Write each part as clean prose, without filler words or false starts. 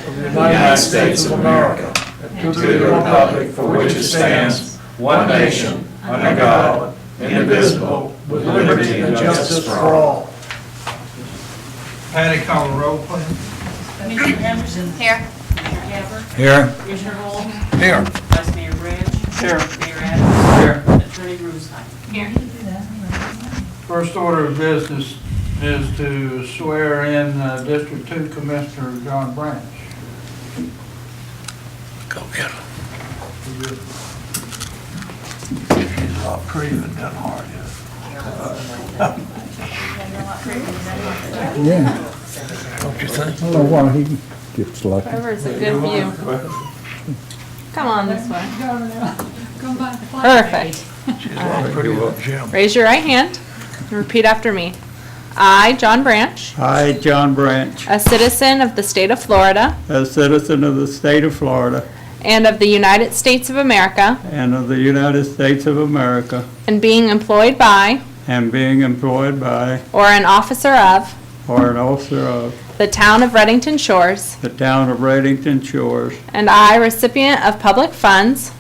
of the United States of America and to the republic for which it stands, one nation, under God, indivisible, with liberty and justice for all. Patty, call the roll, please. Commissioner Henderson? Here. Commissioner Capper? Here. Commissioner Holmes? Here. Vice Mayor Branch? Here. Mayor Adams? Here. Attorney Rubenstein? Here. First order of business is to swear in District 2 Commissioner John Branch. Go get him. He's a lot prettier than Dunbar is. Yeah, Don't you think? I don't know why he gets lucky. Wherever's a good view. Come on this way. Perfect. She's a lot prettier than Jim. Raise your right hand and repeat after me. I, John Branch, I, John Branch, a citizen of the state of Florida a citizen of the state of Florida and of the United States of America, and of the United States of America, and being employed by and being employed by or an officer of or an officer of the town of Reddington Shores, the town of Reddington Shores, and I, recipient of public funds,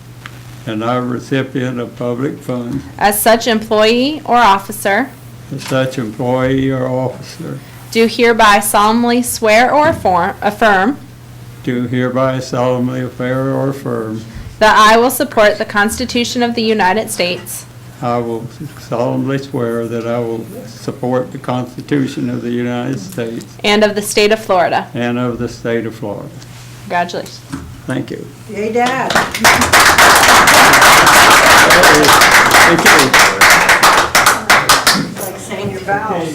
and I, recipient of public funds, as such employee or officer, as such employee or officer, do hereby solemnly swear or affirm do hereby solemnly affirm or affirm that I will support the Constitution of the United States I will solemnly swear that I will support the Constitution of the United States and of the state of Florida. and of the state of Florida. Congratulations. Thank you. Yay, Dad. Thank you. Like saying your vows.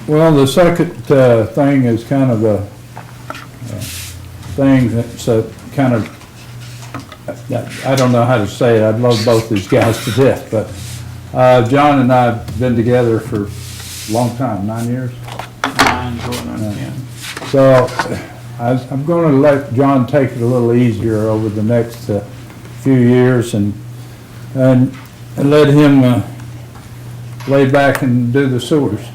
Well, the second thing is kind of a thing that's kind of, I don't know how to say it. I love both these guys to death, but John and I have been together for a long time, 9 years. 9 going on 10. So I'm going to let John take it a little easier over the next few years and let him lay back and do the sewers.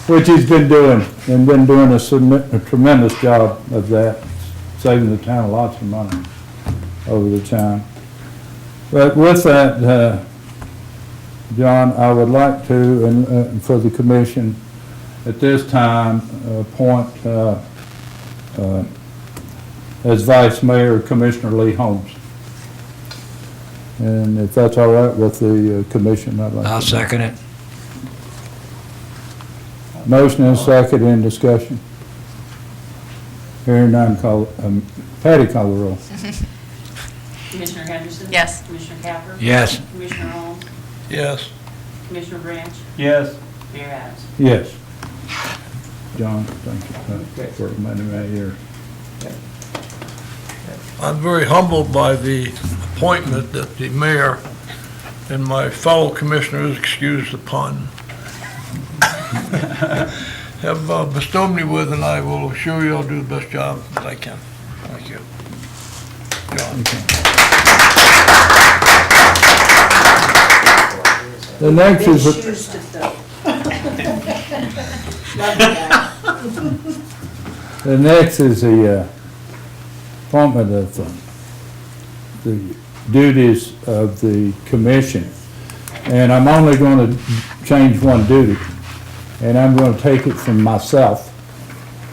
Which he's been doing, and been doing a tremendous job of that, saving the town lots of money over the time. But with that, John, I would like to, and for the commission, at this time, appoint as Vice Mayor Commissioner Lee Holmes. And if that's all right with the commission, I'd like to. I'll second it. Motion and second in discussion. Hearing none, Patty, call the roll. Commissioner Henderson? Yes. Commissioner Capper? Yes. Commissioner Holmes? Yes. Commissioner Branch? Yes. Mayor Adams? Yes. John, thank you for reminding me here. I'm very humbled by the appointment that the mayor and my fellow commissioners, excuse the pun, have bestowed me with, and I will assure you I'll do the best job that I can. Thank you. John. The next Big is, shoes to fill. Love you, Dad. the next is the appointment of the duties of the commission. And I'm only going to change one duty. And I'm going to take it from myself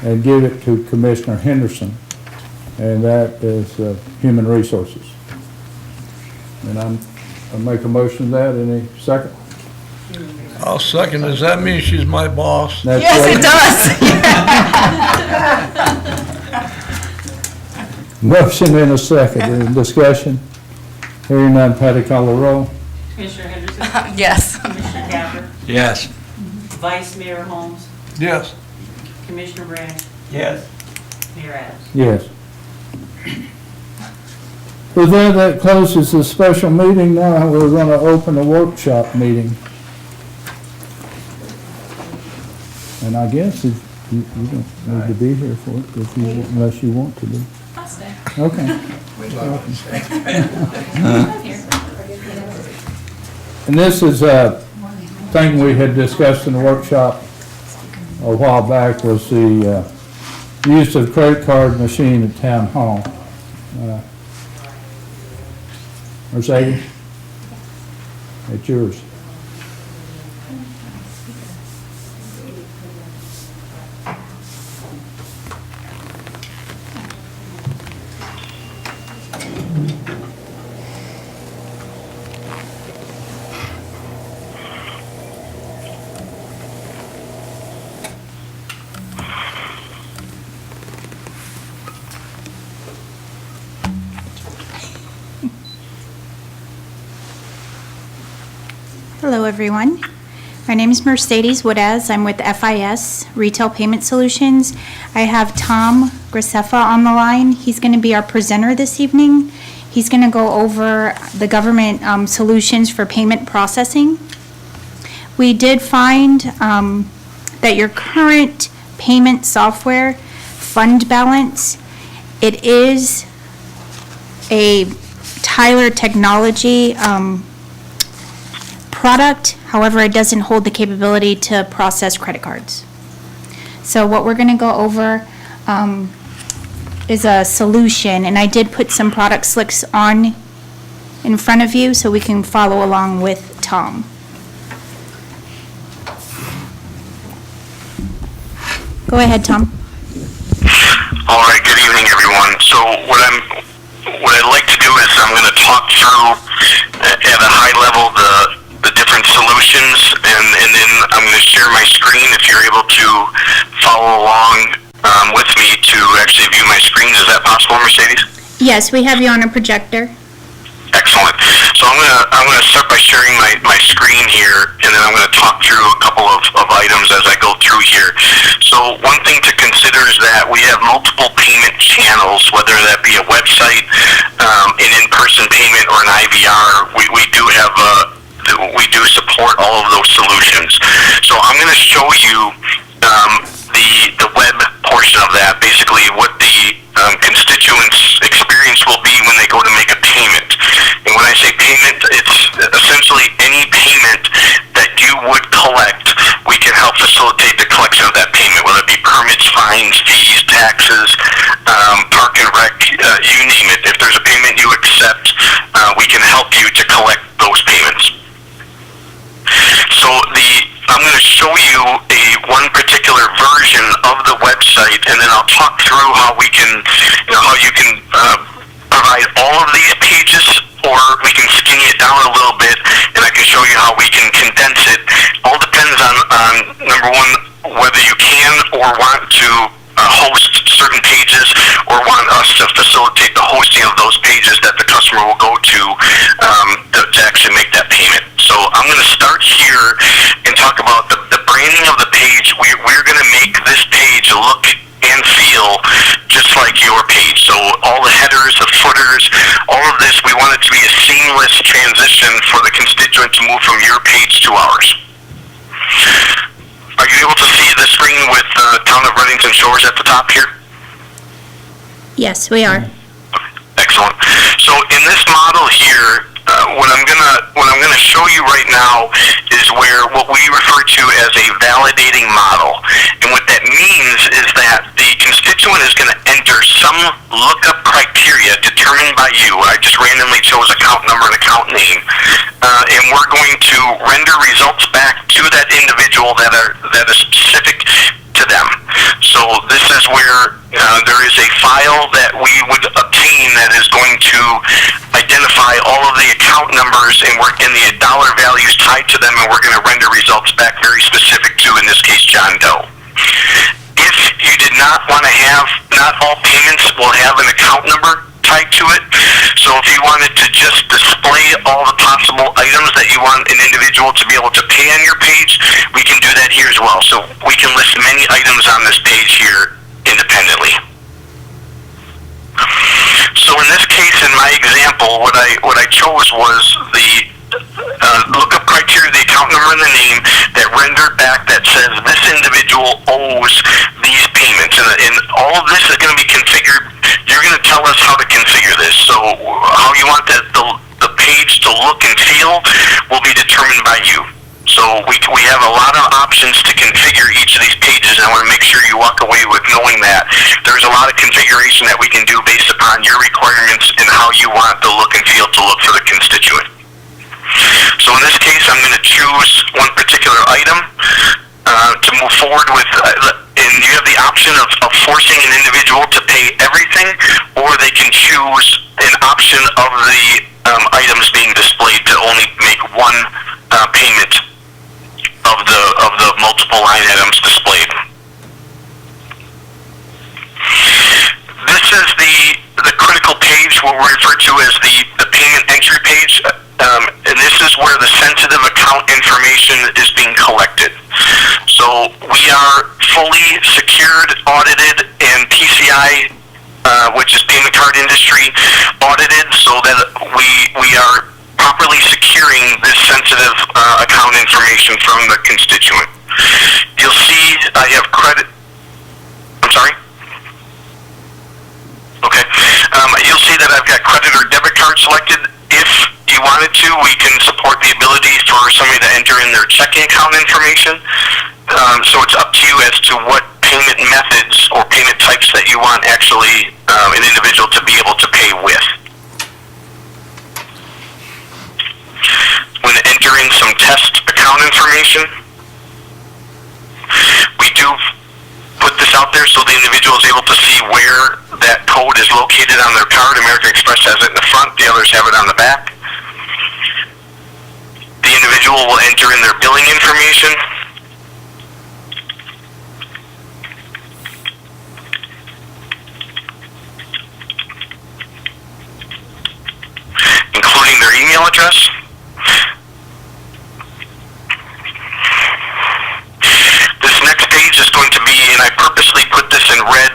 and give it to Commissioner Henderson. And that is Human Resources. And I'll make a motion to that. Any second? I'll second. Does that mean she's my boss? That's Yes, right. it does. Motion and a second. Any discussion? Hearing none, Patty, call the roll. Commissioner Henderson? Yes. Commissioner Capper? Yes. Vice Mayor Holmes? Yes. Commissioner Branch? Yes. Mayor Adams? Yes. With that closes the special meeting. Now we're going to open a workshop meeting. And I guess You don't need to be here for it if you, unless you want to be. I'll stay. Okay. And this is a thing we had discussed in the workshop a while back, was the use of credit card machine at town hall. Mercedes? It's yours. Hello, everyone. My name is Mercedes Woodaz. I'm with FIS Retail Payment Solutions. I have Tom Graceffa on the line. He's going to be our presenter this evening. He's going to go over the government solutions for payment processing. We did find that your current payment software fund balance, it is a Tyler Technology product. However, it doesn't hold the capability to process credit cards. So what we're going to go over is a solution, and I did put some product slicks on in front of you so we can follow along with Tom. Go ahead, Tom. All right, good evening, everyone. So what I'd like to do is I'm going to talk through at a high level the different solutions, and then I'm going to share my screen if you're able to follow along with me to actually view my screens. Is that possible, Mercedes? Yes, we have you on a projector. Excellent. So I'm gonna start by sharing my screen here, and then I'm gonna talk through a couple of items as I go through here. So one thing to consider is that we have multiple payment channels, whether that be a website, an in-person payment, or an IVR. We do support all of those solutions. So I'm gonna show you the web portion of that, basically what the constituents' experience will be when they go to make a payment. And when I say payment, it's essentially any payment that you would collect. We can help facilitate the collection of that payment, whether it be permits, fines, fees, taxes, park and rec, you name it. If there's a payment you accept, we can help you to collect those payments. So I'm going to show you one particular version of the website, and then I'll talk through how we can, how you can provide all of these pages, or we can skinny it down a little bit, and I can show you how we can condense it. All depends on number one, whether you can or want to host certain pages, or want us to facilitate the hosting of those pages that the customer will go to actually make that payment. So I'm going to start here and talk about the branding of the page. We're going to make this page look and feel just like your page. So all the headers, the footers, all of this, we want it to be a seamless transition for the constituent to move from your page to ours. Are you able to see the screen with Town of Redington Shores at the top here? Yes, we are. Excellent. So in this model here, what I'm gonna show you right now is what we refer to as a validating model. And what that means is that the constituent is going to enter some lookup criteria determined by you. I just randomly chose account number and account name, and we're going to render results back to that individual that are specific to them. So this is where there is a file that we would obtain that is going to identify all of the account numbers, and the dollar values tied to them, and we're going to render results back very specific to, in this case, John Doe. If you did not want to have, not all payments will have an account number tied to it. So if you wanted to just display all the possible items that you want an individual to be able to pay on your page, we can do that here as well. So we can list many items on this page here independently. So in this case, in my example, what I chose was the lookup criteria, the account number and the name that rendered back that says this individual owes these payments, and all of this is going to be configured. You're going to tell us how to configure this. So how you want the page to look and feel will be determined by you. So we have a lot of options to configure each of these pages, and I want to make sure you walk away with knowing that there's a lot of configuration that we can do based upon your requirements and how you want the look and feel to look for the constituent. So in this case, I'm going to choose one particular item to move forward with, and you have the option of forcing an individual to pay everything, or they can choose an option of the items being displayed to only make one payment of the multiple line items displayed. This is the critical page, what we refer to as the payment entry page, and this is where the sensitive account information is being collected. So we are fully secured, audited, and PCI, which is payment card industry, audited, so that we are properly securing this sensitive account information from the constituent. You'll see I have credit. I'm sorry? Okay. You'll see that I've got credit or debit card selected. If you wanted to, we can support the ability for somebody to enter in their checking account information. So it's up to you as to what payment methods or payment types that you want actually an individual to be able to pay with. When entering some test account information, we do put this out there so the individual is able to see where that code is located on their card. American Express has it in the front, the others have it on the back. The individual will enter in their billing information. Including their email address. This next page is going to be, and I purposely put this in red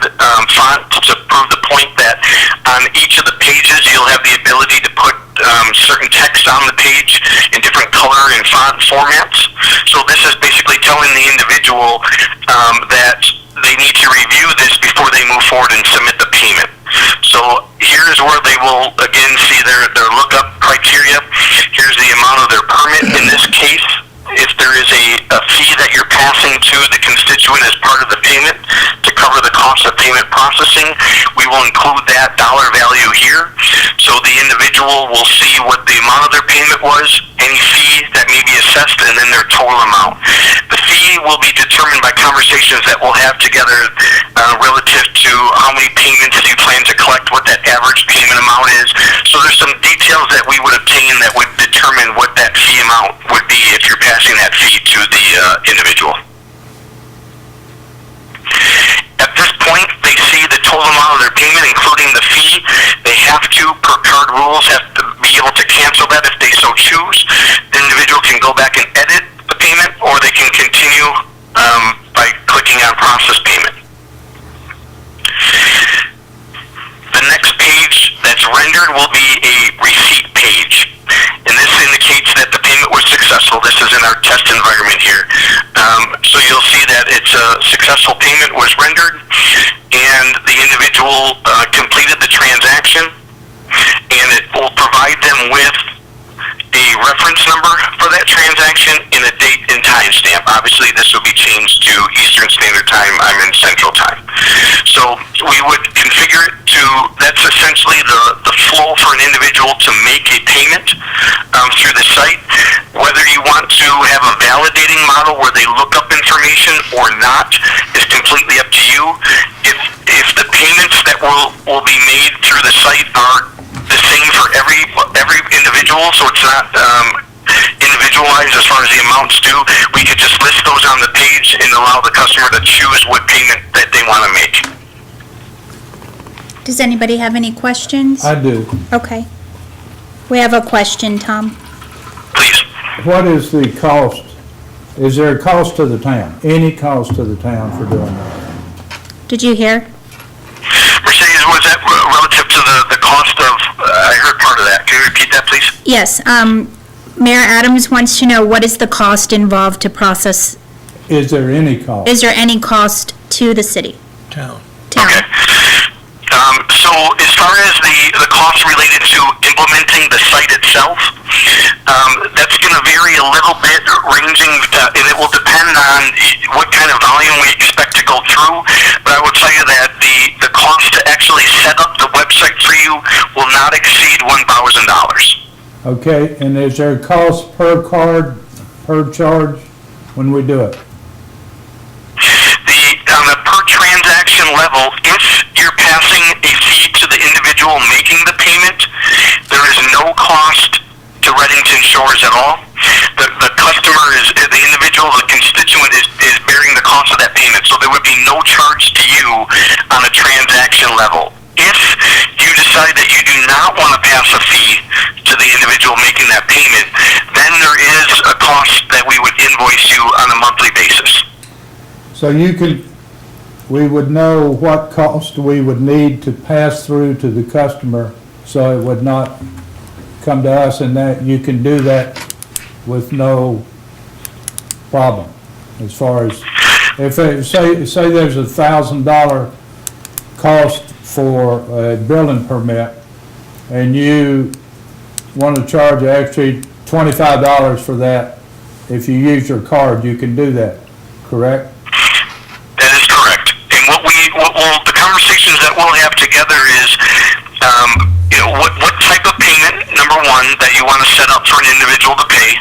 font to prove the point that on each of the pages you'll have the ability to put certain text on the page in different color and font formats. So this is basically telling the individual that they need to review this before they move forward and submit the payment. So here's where they will again see their lookup criteria. Here's the amount of their permit. In this case, if there is a fee that you're passing to the constituent as part of the payment to cover the cost of payment processing, we will include that dollar value here. So the individual will see what the amount of their payment was, any fee that may be assessed, and then their total amount. The fee will be determined by conversations that we'll have together relative to how many payments you plan to collect, what that average payment amount is. So there's some details that we would obtain that would determine what that fee amount would be if you're passing that fee to the individual. At this point, they see the total amount of their payment, including the fee. They have to, per card rules, have to be able to cancel that if they so choose. The individual can go back and edit the payment, or they can continue by clicking on process payment. The next page that's rendered will be a receipt page. And this indicates that the payment was successful. This is in our test environment here. So you'll see that it's a successful payment was rendered, and the individual completed the transaction, and it will provide them with a reference number for that transaction and a date and time stamp. Obviously, this will be changed to Eastern Standard Time. I'm in Central Time. So we would configure it to, that's essentially the flow for an individual to make a payment through the site. Whether you want to have a validating model where they look up information or not is completely up to you. If the payments that will be made through the site are the same for every individual, so it's not individualized as far as the amounts do, we could just list those on the page and allow the customer to choose what payment that they want to make. Does anybody have any questions? I do. Okay. We have a question, Tom. Please. What is the cost? Is there a cost to the town? Any cost to the town for doing that? Did you hear? Mercedes, was that relative to the cost of, I heard part of that. Can you repeat that, please? Yes. Mayor Adams wants to know, what is the cost involved to process is there any cost? Is there any cost to the city, Town. town? Okay. So as far as the cost related to implementing the site itself, that's going to vary a little bit, ranging, and it will depend on what kind of volume we expect to go through. But I will tell you that the cost to actually set up the website for you will not exceed $1,000. Okay, and is there a cost per card, per charge when we do it? On the per transaction level, if you're passing a fee to the individual making the payment, there is no cost to Reddington Shores at all. The customer is, the individual, the constituent is bearing the cost of that payment, so there would be no charge to you on a transaction level. If you decide that you do not want to pass a fee to the individual making that payment, then there is a cost that we would invoice you on a monthly basis. So we would know what cost we would need to pass through to the customer, so it would not come to us, and that you can do that with no problem. As far as, if, say there's $1,000 cost for a building permit, and you want to charge actually $25 for that, if you use your card, you can do that, correct? That is correct. And the conversations that we'll have together is, what type of payment, number one, that you want to set up for an individual to pay.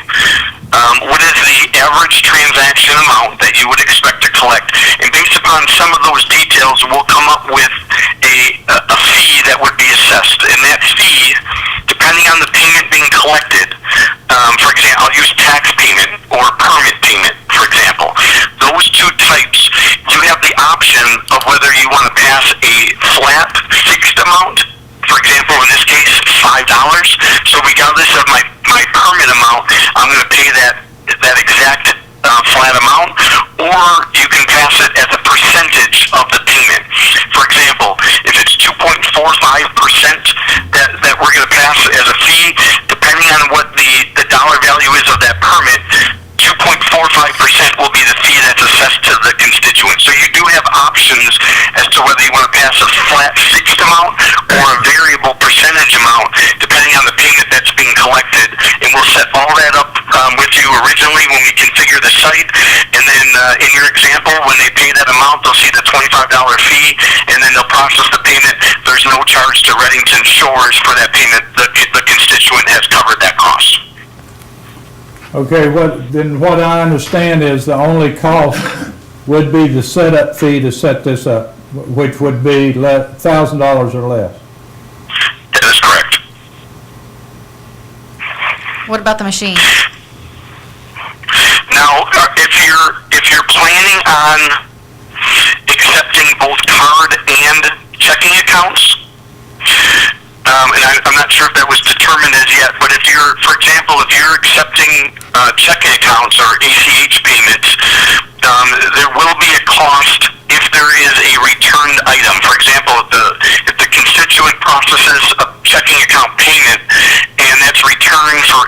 What is the average transaction amount that you would expect to collect? And based upon some of those details, we'll come up with a fee that would be assessed. And that fee, depending on the payment being collected, for example, I'll use tax payment or permit payment, for example. Those two types, you have the option of whether you want to pass a flat fixed amount, for example, in this case, $5. So regardless of my permit amount, I'm going to pay that exact flat amount, or you can pass it as a percentage of the payment. For example, if it's 2.45% that we're going to pass as a fee, depending on what the dollar value is of that permit, 2.45% will be the fee that's assessed to the constituent. So you do have options as to whether you want to pass a flat fixed amount or a variable percentage amount, depending on the payment that's being collected. And we'll set all that up with you originally when we configure the site. And then in your example, when they pay that amount, they'll see the $25 fee, and then they'll process the payment. There's no charge to Reddington Shores for that payment. The constituent has covered that cost. Okay, what I understand is the only cost would be the setup fee to set this up, which would be $1,000 or less. That is correct. What about the machine? Now, if you're planning on accepting both card and checking accounts, and I'm not sure if that was determined as yet, but if you're, for example, if you're accepting checking accounts or ACH payments, there will be a cost if there is a returned item. For example, if the constituent processes a checking account payment and that's returned for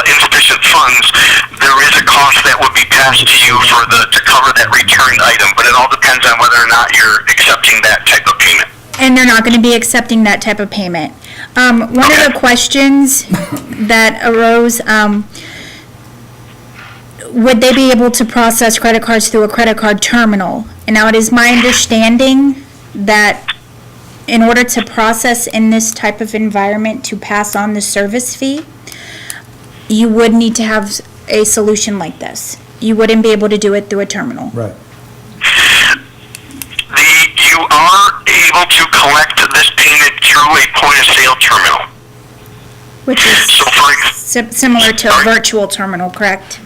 insufficient funds, there is a cost that would be passed to you to cover that returned item. But it all depends on whether or not you're accepting that type of payment. And they're not going to be accepting that type of payment. One of the questions that arose, would they be able to process credit cards through a credit card terminal? And now it is my understanding that in order to process in this type of environment to pass on the service fee, you would need to have a solution like this. You wouldn't be able to do it through a terminal. Right. You are able to collect this payment through a point-of-sale terminal. Which is So similar to a virtual terminal, correct?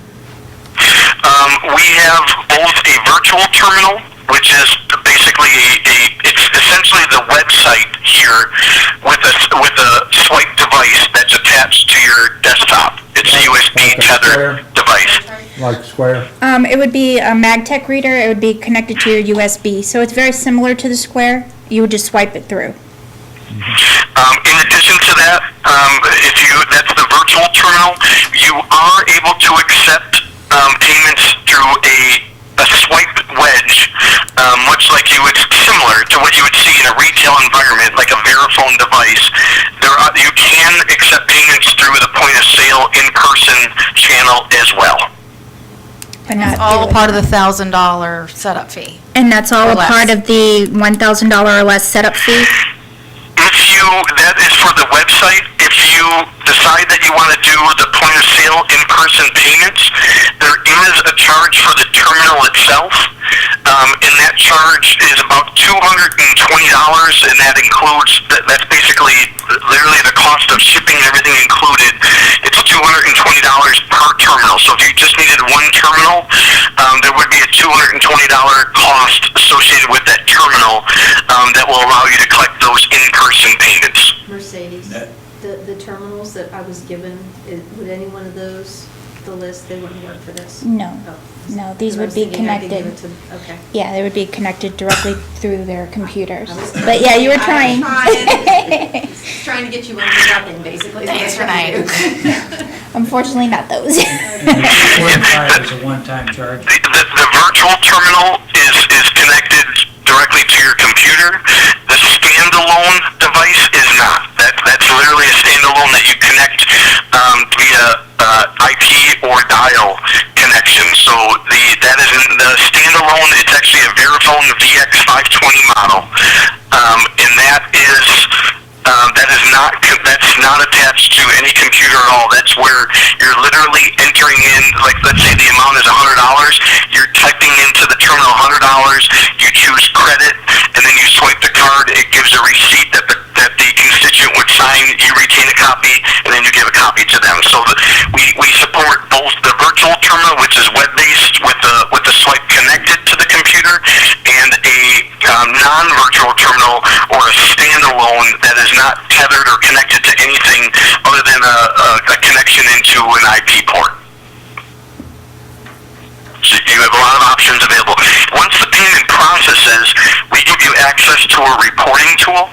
we have both a virtual terminal, which is basically it's essentially the website here with a swipe device that's attached to your desktop. It's a USB tethered device. Like Square? It would be a MagTech reader. It would be connected to your USB. So it's very similar to the Square. You would just swipe it through. In addition to that, that's the virtual terminal, you are able to accept payments through a like similar to what you would see in a retail environment, like a Verifone device. You can accept payments through the point of sale in-person channel as well. But not All through- part of the $1,000 setup fee. And that's all or a less. part of the $1,000 or less setup fee? That is for the website. If you decide that you want to do the point of sale in-person payments, there is a charge for the terminal itself, and that charge is about $220, and that includes, that's basically literally the cost of shipping and everything included. It's $220 per terminal. So if you just needed one terminal, there would be a $220 cost associated with that terminal that will allow you to collect those in-person payments. Mercedes, the terminals that I was given, would any one of those, the list, they wouldn't work for this? No, Oh. no, these Because I would was be thinking I could give connected. it to- Okay. Yeah, they would be connected directly through their computers. I was- But yeah, you were trying. Trying to get you under nothing, basically. is what Thanks, I'm trying to do. Unfortunately, not those. $45 is a one-time charge. The virtual terminal is connected directly to your computer. The standalone device is not. That's literally a standalone that you connect via IP or dial connection. So that is the standalone. It's actually a Verifone VX520 model, and that's not attached to any computer at all. That's where you're literally entering in, like, let's say the amount is $100. You're typing into the terminal $100. You choose credit, and then you swipe the card. It gives a receipt that the constituent would sign. You retain a copy, and then you give a copy to them. So we support both the virtual terminal, which is web-based with the swipe connected to the computer, and a non-virtual terminal or a standalone that is not tethered or connected to anything other than a connection into an IP port. So you have a lot of options available. Once the payment processes, we give you access to a reporting tool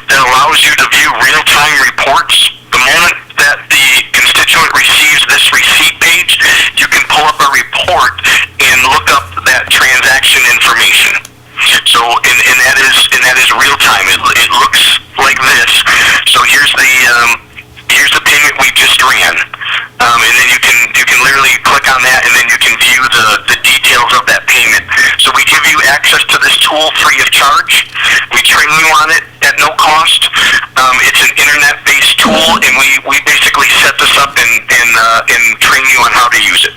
that allows you to view real-time reports. The moment that the constituent receives this receipt page, you can pull up a report and look up that transaction information. So, and that is real time. It looks like this. So here's the payment we just ran, and then you can literally click on that, and then you can view the details of that payment. So we give you access to this tool free of charge. We train you on it at no cost. It's an internet-based tool, and we basically set this up and train you on how to use it.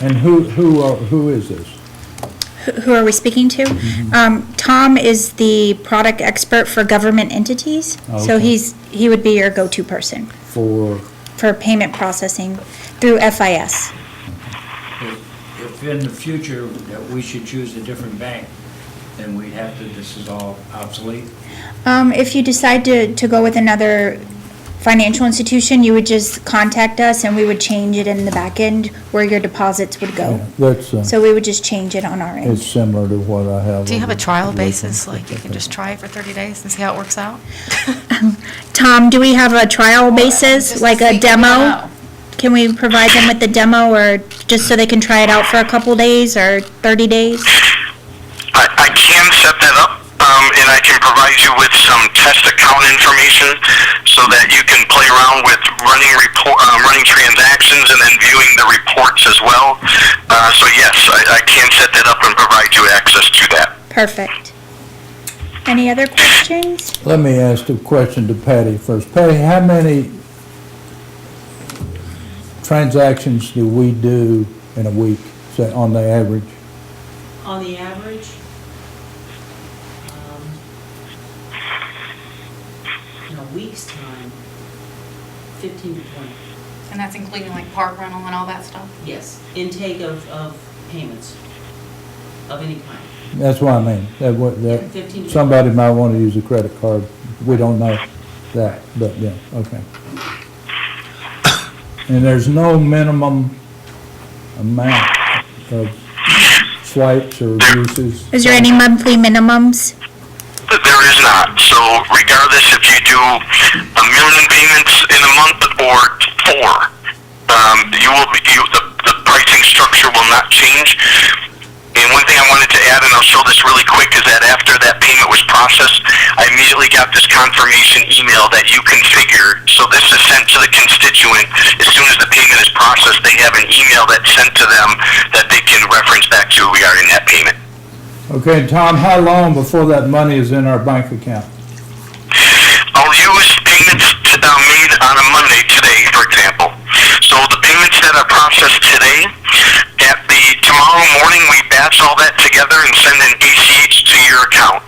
And who is this? Who are we speaking to? Tom is the product expert for government entities. So Okay. he would be your go-to person For, for payment processing through FIS. If in the future that we should choose a different bank, then we'd have to, this is all obsolete. If you decide to go with another financial institution, you would just contact us and we would change it in the back end where your deposits would go. that's, So we would just change it on our end. it's similar to what I have. Do you have a over- trial basis, like you can just try it for 30 days and see how it works out? Tom, do we have a trial basis, Just like to see a if we demo? know. Can we provide them with the demo, or just so they can try it out for a couple days or 30 days? I can set that up, and I can provide you with some test account information so that you can play around with running transactions and then viewing the reports as well. So yes, I can set that up and provide you access to that. Perfect. Any other questions? Let me ask the question to Patty first. Patty, how many transactions do we do in a week, say, on the average? On the average, in a week's time, 15 to 20. And that's including like park rental and all that stuff? Yes, intake of payments of any kind. That's what I mean. That, what, Yeah, that, 15 to somebody might want to use a credit card. We don't know that, but yeah, okay. And there's no minimum amount of swipes or uses? Is there any monthly minimums? There is not. So regardless if you do 1 million payments in a month or 4, the pricing structure will not change. And one thing I wanted to add, and I'll show this really quick, is that after that payment was processed, I immediately got this confirmation email that you configured. So this is sent to the constituent. As soon as the payment is processed, they have an email that's sent to them that they can reference back to regarding that payment. Okay, Tom, how long before that money is in our bank account? I'll use payments made on a Monday today, for example. So the payments that are processed today, tomorrow morning we batch all that together and send an ACH to your account.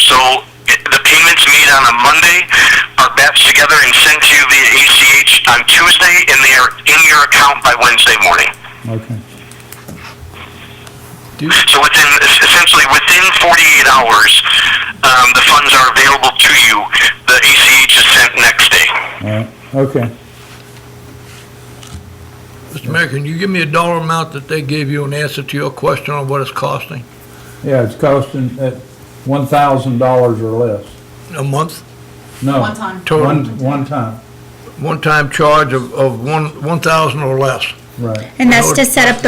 So the payments made on a Monday are batched together and sent to you via ACH on Tuesday, and they are in your account by Wednesday morning. Okay. So essentially within 48 hours, the funds are available to you. The ACH is sent next day. All right, okay. Mr. Mayor, can you give me a dollar amount that they gave you an answer to your question on what it's costing? Yeah, it's costing at $1,000 or less. A month? No. One time. Total? One time, One-time charge of 1,000 or less? right. And that's to set up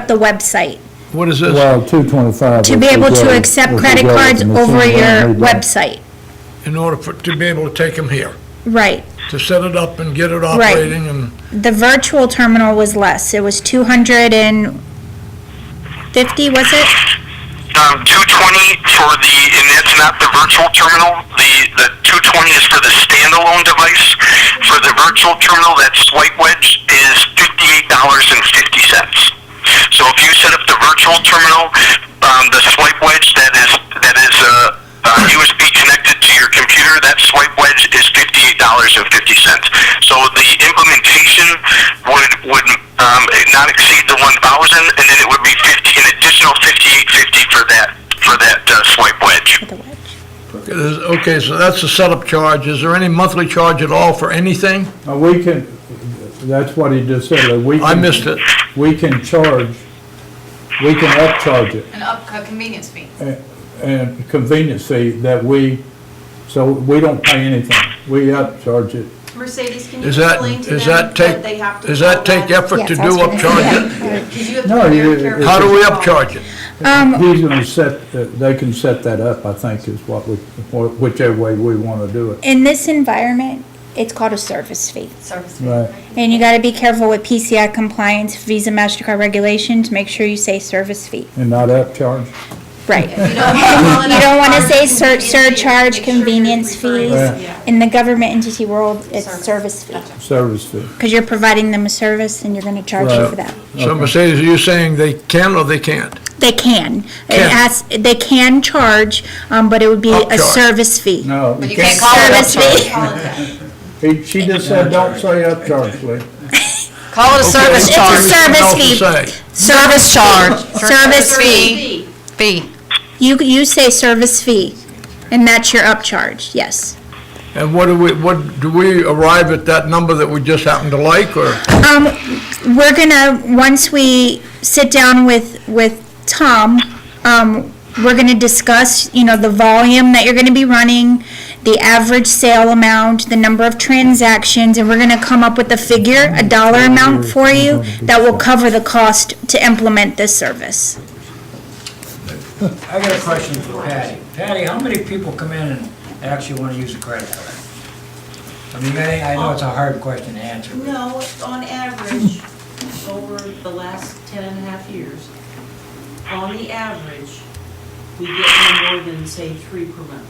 the website, What is this? Well, $225. to be able to accept credit cards over your website. In order to be able to take them here, Right. to set it up and get it operating and, The virtual terminal was less. It was 250, was it? 220 for and that's not the virtual terminal. The 220 is for the standalone device. For the virtual terminal, that swipe wedge is $58.50. So if you set up the virtual terminal, the swipe wedge that is USB connected to your computer, that swipe wedge is $58.50. So the implementation would not exceed the 1,000, and then it would be an additional $58.50 for that swipe wedge. For the wedge. okay, so that's the setup charge. Is there any monthly charge at all for anything? We can, that's what he just said, that we can. I missed it. We can upcharge it. An convenience fee. And convenience fee so we don't pay anything. We upcharge it. Mercedes, can you Is that, explain to does them that take, what they have to does that take effort Yes, to I do was gonna say upcharge it? Because you have to No, be very you- careful. How do we upcharge it? He's gonna they can set that up, I think, is whichever way we wanna do it. In this environment, it's called a service fee. Service fee. Right. And you gotta be careful with PCI compliance, Visa, MasterCard regulations, make sure you say service fee. And not upcharge? Right. You don't wanna You don't wanna say upcharge surcharge, convenience convenience fee, make sure fees. you're Yeah. In the government entity world, it's service fee. Service fee. Because you're providing them a service and you're gonna charge you Right. for that. So Okay. Mercedes, are you saying they can or they can't? They can. Can. They can charge, but it would be a Upcharge. service fee. No. But you can't call it Service upcharge. fee. She just said, don't say upcharge, Lee. Call it a service It's a charge. service What else fee. to say? Service charge. Service fee. Fee. You say service fee, and that's your upcharge, yes. And what do we arrive at that number that we just happen to like, or? We're gonna, once we sit down with Tom, we're gonna discuss, the volume that you're gonna be running, the average sale amount, the number of transactions, and we're gonna come up with a figure, a dollar amount for you that will cover the cost to implement this service. I got a question for Patty. Patty, how many people come in and actually want to use a credit card? I mean, I know it's a hard question to answer. but- No, on average, over the last 10.5 years, on the average, we get no more than, say, 3 per month,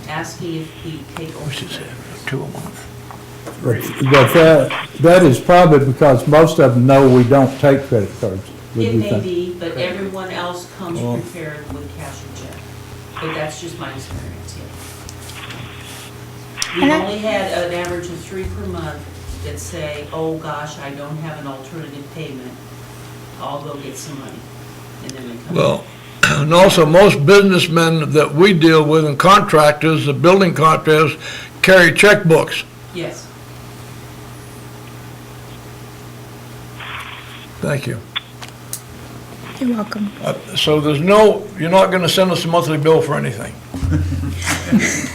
asking if we take over. Which is it, 2 a month? But that is probably because most of them know we don't take credit cards. What do It you may think? be, but everyone else comes prepared with cash or check. But that's just my experience, yeah. We've only had an average of 3 per month that say, oh gosh, I don't have an alternative payment, I'll go get some money. And then we come. Well, and also, most businessmen that we deal with and contractors, the building contractors, carry checkbooks. Yes. Thank you. You're welcome. So you're not gonna send us a monthly bill for anything?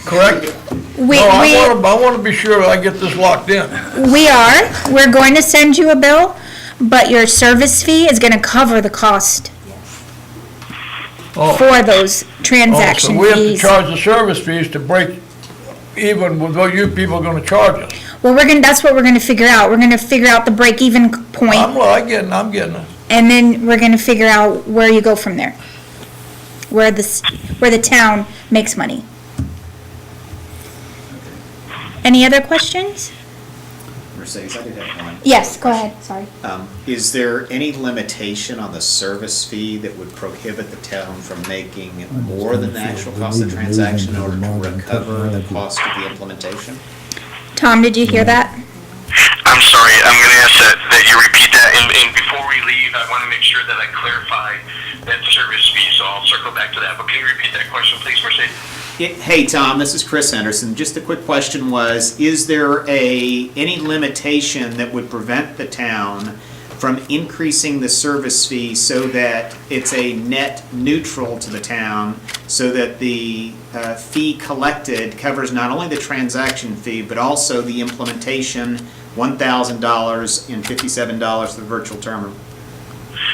Correct? We No, I wanna be sure I get this locked in. we're going to send you a bill, but your service fee is gonna cover the cost Oh. for those transaction So we have to fees. charge the service fees to break even with what you people are gonna charge us. Well, that's what we're gonna figure out. We're gonna figure out the break-even point, I'm getting it. and then we're gonna figure out where you go from there. Where the town makes money. Any other questions? Mercedes, I did have one. Yes, go ahead, sorry. Is there any limitation on the service fee that would prohibit the town from making more than the actual cost of the transaction in order to recover the cost of the implementation? Tom, did you hear that? I'm sorry, I'm going to ask that you repeat that, and before we leave, I want to make sure that I clarify that service fee, so I'll circle back to that, but can you repeat that question, please, Mercedes? Hey, Tom, this is Chris Henderson. Just a quick question was, is there any limitation that would prevent the town from increasing the service fee so that it's a net neutral to the town, so that the fee collected covers not only the transaction fee, but also the implementation, $1,000 and $57 for the virtual terminal?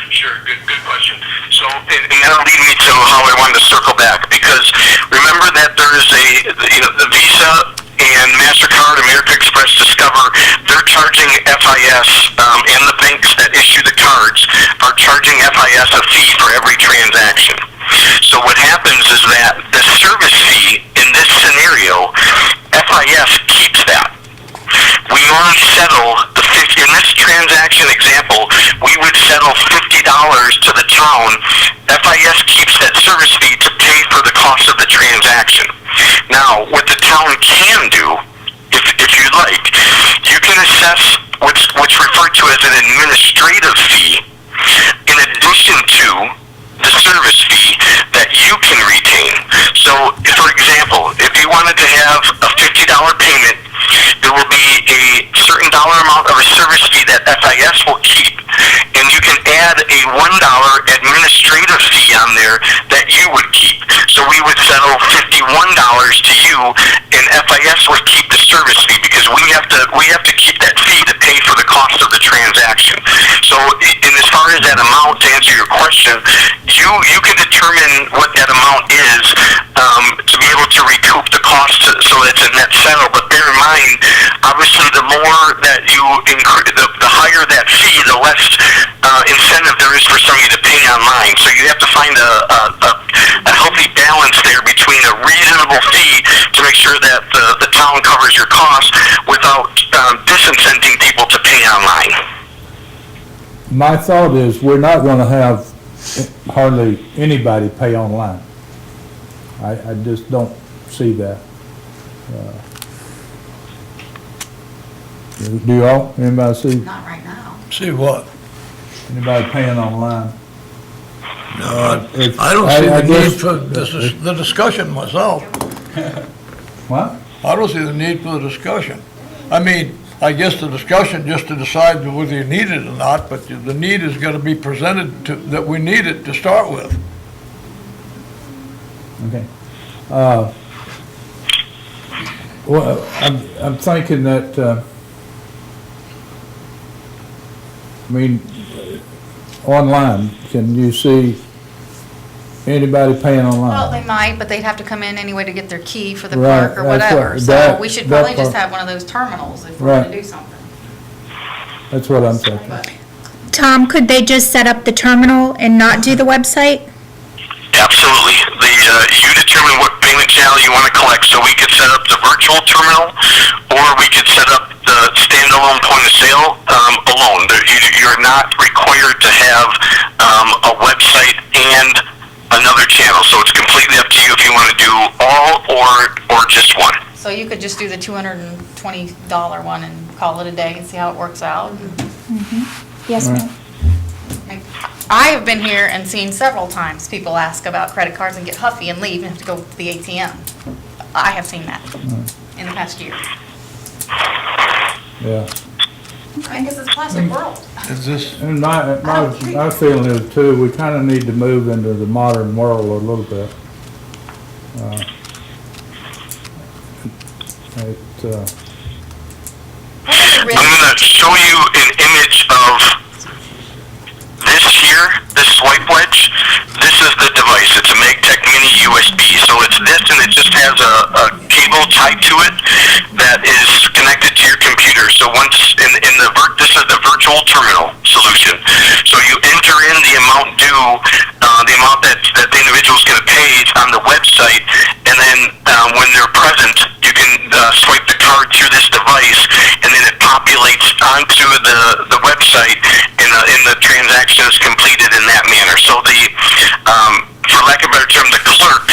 Sure, good question. So, and that'll lead me to how I wanted to circle back, because remember that there is the Visa and MasterCard, American Express, Discover, they're charging FIS, and the banks that issue the cards are charging FIS a fee for every transaction. So what happens is that the service fee in this scenario, FIS keeps that. We only settle the 50, in this transaction example, we would settle $50 to the town. FIS keeps that service fee to pay for the cost of the transaction. Now, what the town can do, if you'd like, you can assess what's referred to as an administrative fee in addition to the service fee that you can retain. So, for example, if you wanted to have a $50 payment, there will be a certain dollar amount of a service fee that FIS will keep, and you can add a $1 administrative fee on there that you would keep. So we would settle $51 to you, and FIS would keep the service fee, because we have to keep that fee to pay for the cost of the transaction. So, and as far as that amount, to answer your question, you can determine what that amount is to be able to recoup the cost, so it's a net settle. But bear in mind, obviously, the more that you increase, the higher that fee, the less incentive there is for somebody to pay online. So you have to find a healthy balance there between a reasonable fee to make sure that the town covers your costs without disincenting people to pay online. My thought is, we're not gonna have hardly anybody pay online. I just don't see that. Do y'all, anybody see, Not right now. See what? anybody paying online? No, If- I don't see I the need just- for the discussion myself. What? I don't see the need for the discussion. I mean, I guess the discussion just to decide whether you need it or not, but the need is gonna be presented that we need it to start with. Okay. Well, I'm thinking that, I mean, online, can you see anybody paying online? Well, they might, but they'd have to come in anyway to get their key for the Right, park or that's whatever. what- So that- we should that probably just part- have one of those terminals if we're Right. gonna do something. That's what I'm thinking. But Tom, could they just set up the terminal and not do the website? Absolutely. You determine what payment channel you want to collect, so we could set up the virtual terminal, or we could set up the standalone point of sale alone. You're not required to have a website and another channel, so it's completely up to you if you want to do all or just one. So you could just do the $220 one and call it a day and see how it works out. Yes, Right. ma'am. I have been here and seen several times people ask about credit cards and get huffy and leave and have to go to the ATM. I have seen that in the past year. Yeah. I guess it's a plastic world. Is this, And my feeling is too, we kind of need to move into the modern world a little bit. I'm going to show you an image of this here here, this swipe wedge, this is the device. It's a Magtech Mini USB. So it's this, and it just has a cable tied to it that is connected to your computer. So once this is the virtual terminal solution. So you enter in the amount due, the amount that the individual is going to pay on the website, and then when they're present, you can swipe the card through this device, and then it populates onto the website, and the transaction is completed in that manner. So for lack of a better term, the clerk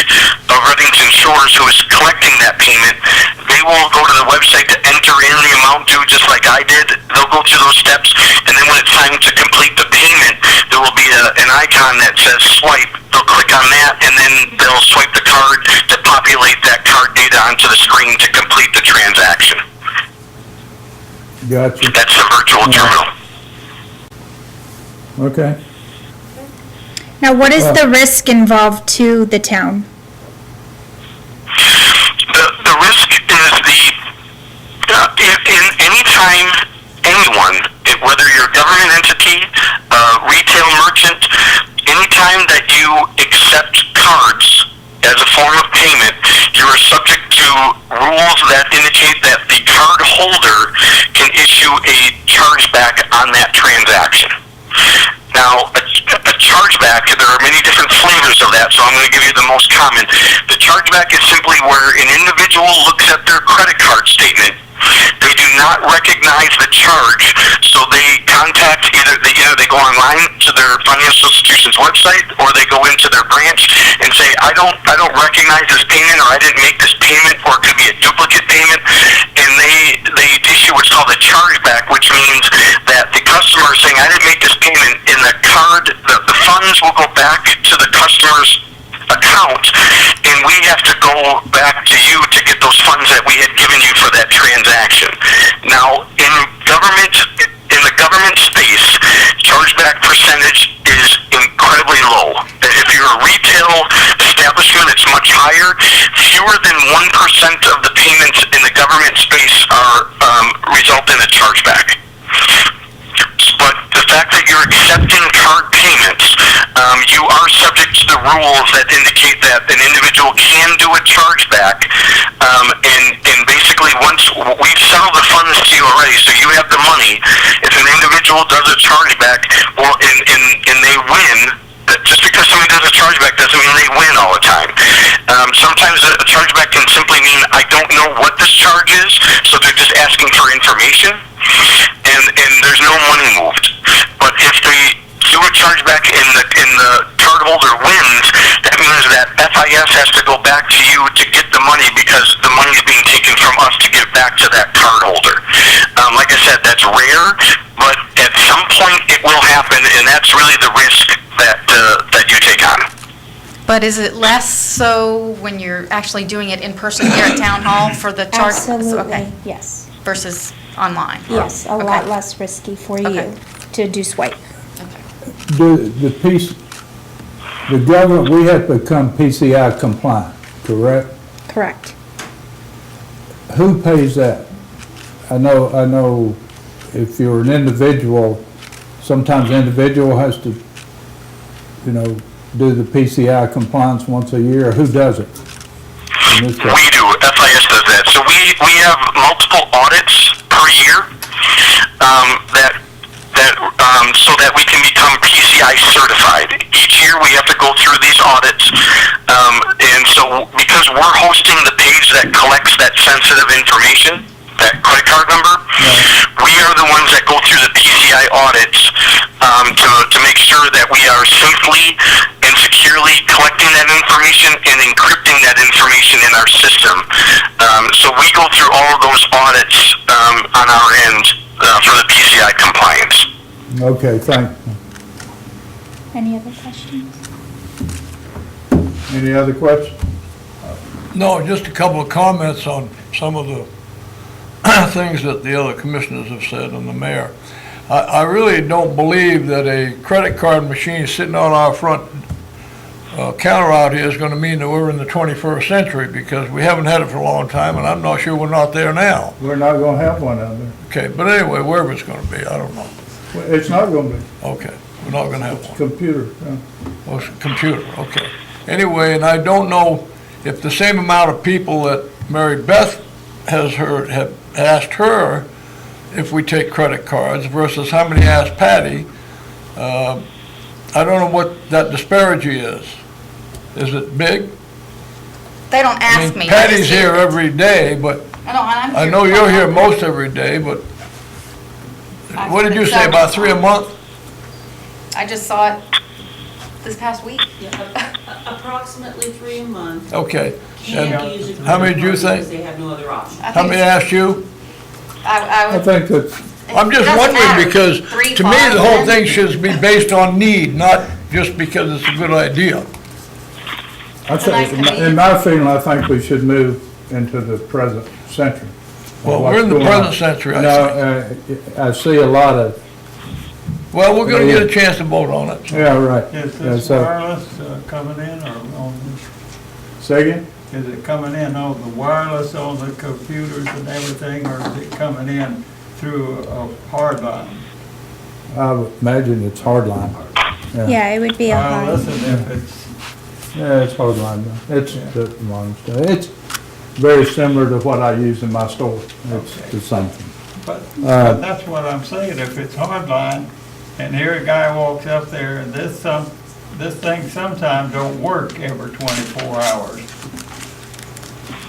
of Redington Shores who is collecting that payment, they will go to the website to enter in the amount due just like I did. They'll go through those steps, and then when it's time to complete the payment, there will be an icon that says swipe. They'll click on that, and then they'll swipe the card to populate that card data onto the screen to complete the transaction. Gotcha. That's the virtual terminal. Okay. Now, what is the risk involved to the town? The risk is in any time anyone, whether you're a government entity, retail merchant, anytime that you accept cards as a form of payment, you are subject to rules that indicate that the card holder can issue a chargeback on that transaction. Now, a chargeback, there are many different flavors of that, so I'm going to give you the most common. The chargeback is simply where an individual looks at their credit card statement. They do not recognize the charge, so they contact either they go online to their financial institution's website, or they go into their branch and say, I don't recognize this payment, or I didn't make this payment, or it could be a duplicate payment, and they issue what's called a chargeback, which means that the customer is saying, I didn't make this payment, and the card, the funds will go back to the customer's account, and we have to go back to you to get those funds that we had given you for that transaction. Now, in the government space, chargeback percentage is incredibly low. If you're a retail establishment, it's much higher. Fewer than 1% of the payments in the government space are result in a chargeback. But the fact that you're accepting card payments, you are subject to the rules that indicate that an individual can do a chargeback, and basically once we've settled the funds to you already, so you have the money. If an individual does a chargeback, well, and they win, just because somebody does a chargeback doesn't mean they win all the time. Sometimes a chargeback can simply mean I don't know what this charge is, so they're just asking for information, and there's no money moved. But if they do a chargeback and the cardholder wins, that means that FIS has to go back to you to get the money, because the money is being taken from us to give back to that cardholder. Like I said, that's rare, but at some point it will happen, and that's really the risk that you take on. But is it less so when you're actually doing it in person here at Town Hall for the charge? Absolutely, Okay. yes. Versus online? Yes, a Okay. lot less risky for you Okay. to do swipe. The government, we have to become PCI compliant, correct? Correct. Who pays that? I know if you're an individual, sometimes the individual has to, do the PCI compliance once a year. Who does it? In this case? We do. FIS does that. So we have multiple audits per year so that we can become PCI certified. Each year we have to go through these audits, and so because we're hosting the page that collects that sensitive information, that credit card number, we are the ones that go through the PCI audits to make sure that we are safely and securely collecting that information and encrypting that information in our system. So we go through all of those audits on our end for the PCI compliance. Okay, thank you. Any other questions? Any other questions? No, just a couple of comments on some of the things that the other commissioners have said and the mayor. I really don't believe that a credit card machine sitting on our front counter out here is going to mean that we're in the 21st century, because we haven't had it for a long time, and I'm not sure we're not there now. We're not going to have one out there. Okay, but anyway, wherever it's going to be, I don't know. It's not going to be. Okay, We're not gonna have one. Computer, yeah. Oh, it's a computer, okay. Anyway, and I don't know if the same amount of people that Mary Beth has heard, have asked her if we take credit cards versus how many asked Patty. I don't know what that disparity is. Is it big? They don't I ask mean, me. I Patty's just here hear- every day, but I'm I here know you're here quite most every day, but I've what did been you say, several about 3 a times. month? I just saw it this past week. Approximately 3 a month. Okay. Can't And use a how many credit do you card think? because they have no other option. I How think many asked you? I I would. think that's, I'm just It doesn't wondering matter. because, 3, to me, 5, the whole 10. thing should be based on need, not just because it's a good idea. I think, in my feeling, I think we should move into the present century. Well, we're in the present century, I No, I see a lot of, Well, we're gonna get a chance to vote on it. yeah, right. Is Yeah, this so- wireless coming in or on, Say again? is it coming in on the wireless on the computers and everything, or is it coming in through a hard line? I would imagine it's hardline. Yeah, it would be a Well, hard. listen, if it's, Yeah, it's hardline. It's the wrong stuff. It's very similar to what I use in my store. It's the same thing. but that's what I'm saying, if it's hard line, and here a guy walks up there, and this thing sometimes don't work every 24 hours.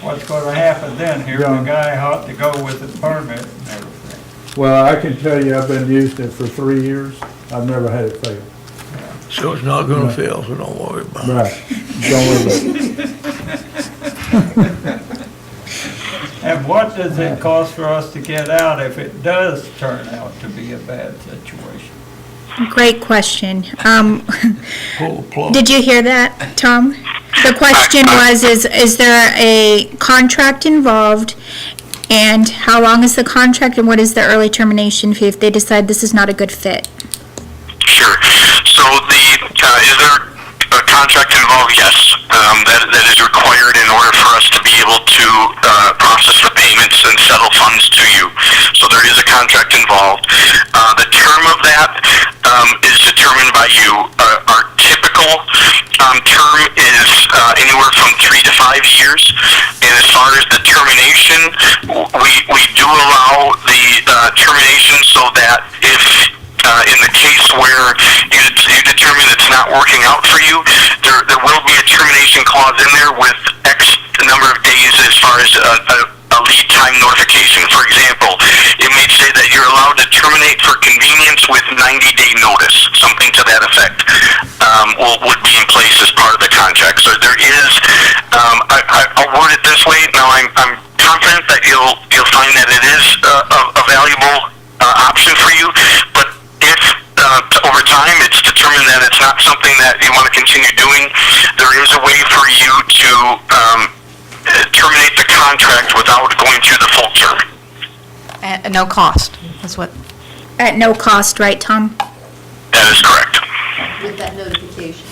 What's gonna happen then? Here's a guy ought to go with his permit and everything. Well, I can tell you, I've been using it for 3 years. I've never had it fail. So it's not gonna fail, so don't worry about it. Right. Don't worry about it. And what does it cost for us to get out if it does turn out to be a bad situation? Great question. Pull the plug. Did you hear that, Tom? The question was, is there a contract involved? And how long is the contract and what is the early termination fee if they decide this is not a good fit? Sure. So is there a contract involved? Yes. That is required in order for us to be able to process the payments and settle funds to you. So there is a contract involved. The term of that is determined by you. Our typical term is anywhere from 3 to 5 years. And as far as the termination, we do allow the termination so that if in the case where you determine it's not working out for you, there will be a termination clause in there with X number of days as far as a lead time notification. For example, it may say that you're allowed to terminate for convenience with 90-day notice, something to that effect, would be in place as part of the contract. So there is, I'll word it this way. Now I'm confident that you'll find that it is a valuable option for you, but if over time it's determined that it's not something that you want to continue doing, there is a way for you to terminate the contract without going through the full term. At no cost, is what. At no cost, right, Tom? That is correct. With that notification.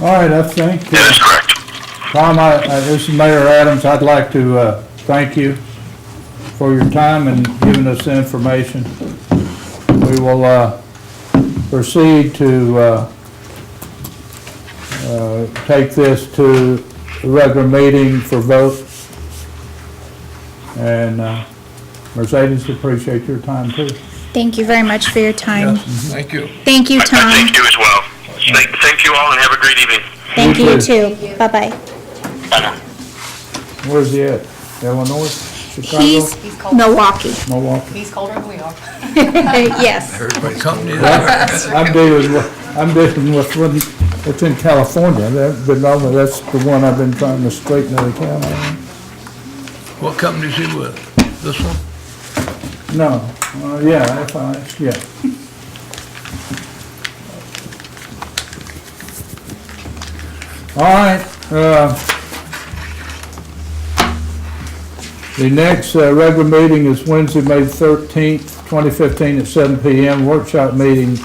All right, I think, That is correct. Tom, this is Mayor Adams. I'd like to thank you for your time and giving us the information. We will proceed to take this to the regular meeting for vote. And Mercedes, appreciate your time too. Thank you very much for your time. Thank you. Thank you, Tom. Thank you as well. Thank you all and have a great evening. Thank You you too. too. Bye-bye. Bye now. Where's he at? Illinois? Chicago? He's Milwaukee. Milwaukee? He's colder than we are. Yes. Everybody company there. I'm dealing with what's in California. That's the one I've been trying to straighten out of town. What company is he with? This one? No, yeah, FIS, yeah. All right, the next regular meeting is Wednesday, May 13th, 2015 at 7 p.m. Workshop meeting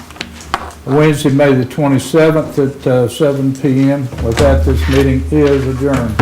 Wednesday, May the 27th at 7 p.m. With that, this meeting is adjourned.